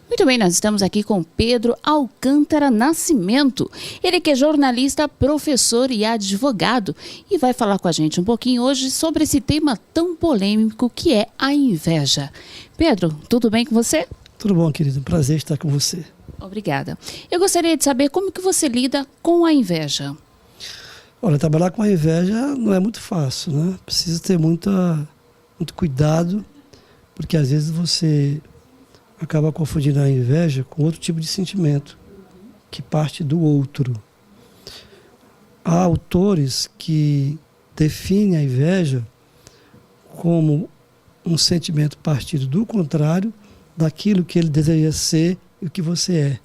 Muito bem, nós estamos aqui com Pedro Alcântara Nascimento. Ele que é jornalista, professor e advogado e vai falar com a gente um pouquinho hoje sobre esse tema tão polêmico que é a inveja. Pedro, tudo bem com você? Tudo bom, querido. Prazer estar com você. Obrigada. Eu gostaria de saber como que você lida com a inveja. Olha, trabalhar com a inveja não é muito fácil, né? Precisa ter muito cuidado, porque às vezes você acaba confundindo a inveja com outro tipo de sentimento, que parte do outro. Há autores que definem a inveja como um sentimento partido do contrário daquilo que ele deseja ser e o que você é.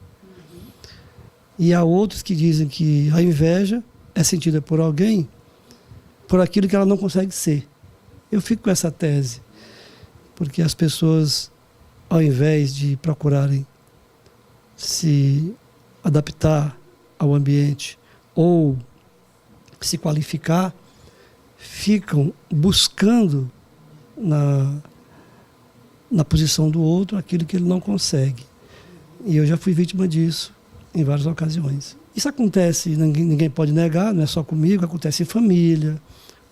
E há outros que dizem que a inveja é sentida por alguém por aquilo que ela não consegue ser. Eu fico com essa tese, porque as pessoas, ao invés de procurarem se adaptar ao ambiente ou se qualificar, ficam buscando na posição do outro aquilo que ele não consegue. E eu já fui vítima disso em várias ocasiões. Isso acontece, ninguém pode negar, não é só comigo, acontece em família,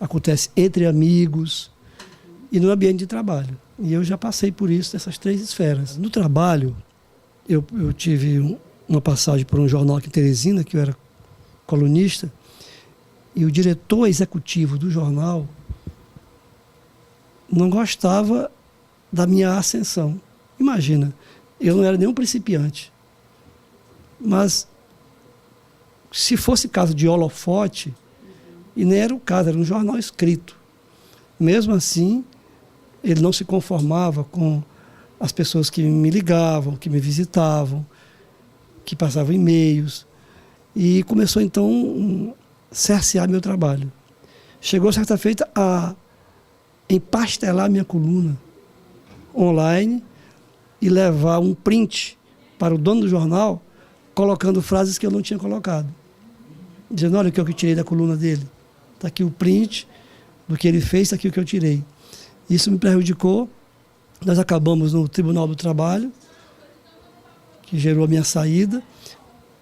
acontece entre amigos e no ambiente de trabalho. E eu já passei por isso, nessas três esferas. No trabalho, eu tive uma passagem por um jornal aqui em Teresina, que eu era colunista, e o diretor executivo do jornal não gostava da minha ascensão. Imagina, eu não era nenhum principiante, mas se fosse caso de holofote, e nem era o caso, era um jornal escrito. Mesmo assim, ele não se conformava com as pessoas que me ligavam, que me visitavam, que passavam e-mails, e começou então a cercear meu trabalho. Chegou certa feita a empastelar minha coluna online e levar um print para o dono do jornal, colocando frases que eu não tinha colocado. Dizendo, olha o que eu tirei da coluna dele. Está aqui o print do que ele fez, está aqui o que eu tirei. Isso me prejudicou. Nós acabamos no Tribunal do Trabalho, que gerou a minha saída,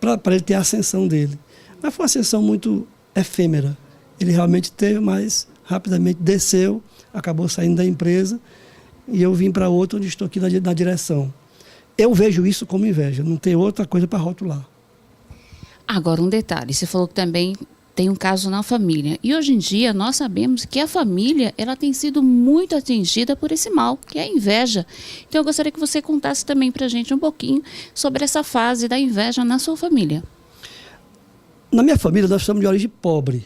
para ele ter a ascensão dele. Mas foi uma ascensão muito efêmera. Ele realmente teve, mas rapidamente desceu, acabou saindo da empresa, e eu vim para outra, onde estou aqui na direção. Eu vejo isso como inveja, não tem outra coisa para rotular. Agora, um detalhe, você falou que também tem um caso na família. E hoje em dia nós sabemos que a família ela tem sido muito atingida por esse mal, que é a inveja. Então eu gostaria que você contasse também para a gente um pouquinho sobre essa fase da inveja na sua família. Na minha família nós somos de origem pobre.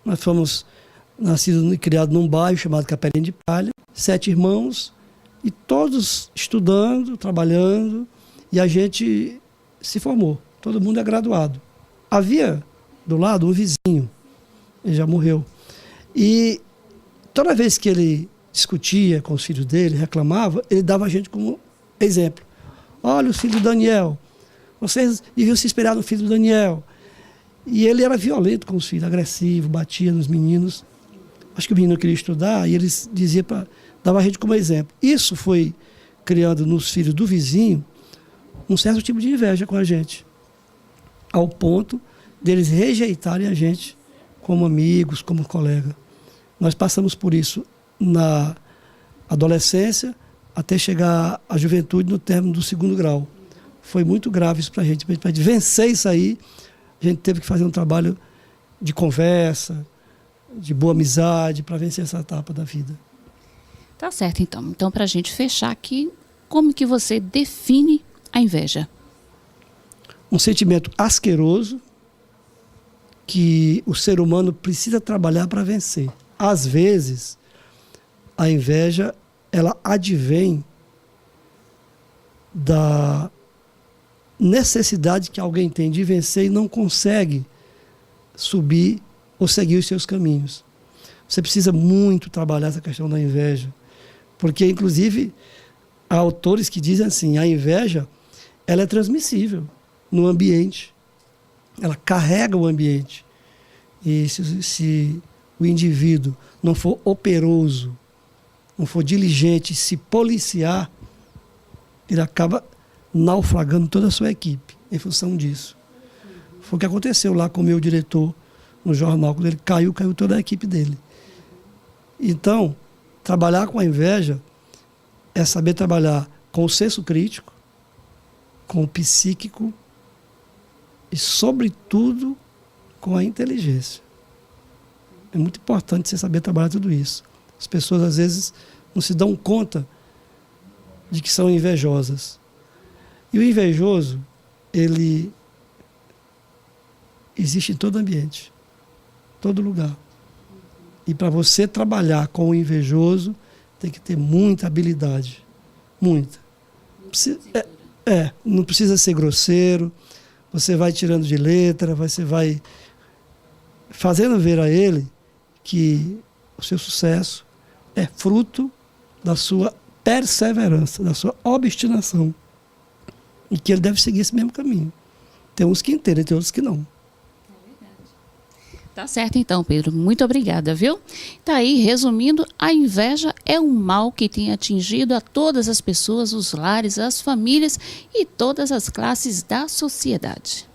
Nós fomos nascidos e criados num bairro chamado Capelinha de Palha, 7 irmãos, e todos estudando, trabalhando, e a gente se formou. Todo mundo é graduado. Havia do lado um vizinho, ele já morreu, e toda vez que ele discutia com os filhos dele, reclamava, ele dava a gente como exemplo. Olha o filho do Daniel, vocês deviam se espelhar no filho do Daniel. E ele era violento com os filhos, agressivo, batia nos meninos. Acho que o menino queria estudar e ele dizia dava a gente como exemplo. Isso foi criando nos filhos do vizinho um certo tipo de inveja com a gente, ao ponto deles rejeitarem a gente como amigos, como colega. Nós passamos por isso na adolescência até chegar à juventude no término do 2º grau. Foi muito grave isso para a gente. Para vencer isso aí, a gente teve que fazer um trabalho de conversa, de boa amizade, para vencer essa etapa da vida. Tá certo, então. Então, para a gente fechar aqui, como que você define a inveja? Um sentimento asqueroso que o ser humano precisa trabalhar para vencer. Às vezes, a inveja, ela advém da necessidade que alguém tem de vencer e não consegue subir ou seguir os seus caminhos. Você precisa muito trabalhar essa questão da inveja, porque, inclusive, há autores que dizem assim, a inveja ela é transmissível no ambiente. Ela carrega o ambiente. E se o indivíduo não for operoso, não for diligente, se policiar, ele acaba naufragando toda a sua equipe em função disso. Foi o que aconteceu lá com o meu diretor no jornal, quando ele caiu toda a equipe dele. Então, trabalhar com a inveja é saber trabalhar com o senso crítico, com o psíquico e, sobretudo, com a inteligência. É muito importante você saber trabalhar tudo isso. As pessoas, às vezes, não se dão conta de que são invejosas. E o invejoso, ele existe em todo ambiente, todo lugar. E para você trabalhar com o invejoso, tem que ter muita habilidade. Muita. Não precisa ser grosseiro. Você vai tirando de letra, você vai fazendo ver a ele que o seu sucesso é fruto da sua perseverança, da sua obstinação. E que ele deve seguir esse mesmo caminho. Tem uns que entendem, tem outros que não. Tá certo então, Pedro. Muito obrigada, viu? Tá aí, resumindo, a inveja é um mal que tem atingido a todas as pessoas, os lares, as famílias e todas as classes da sociedade.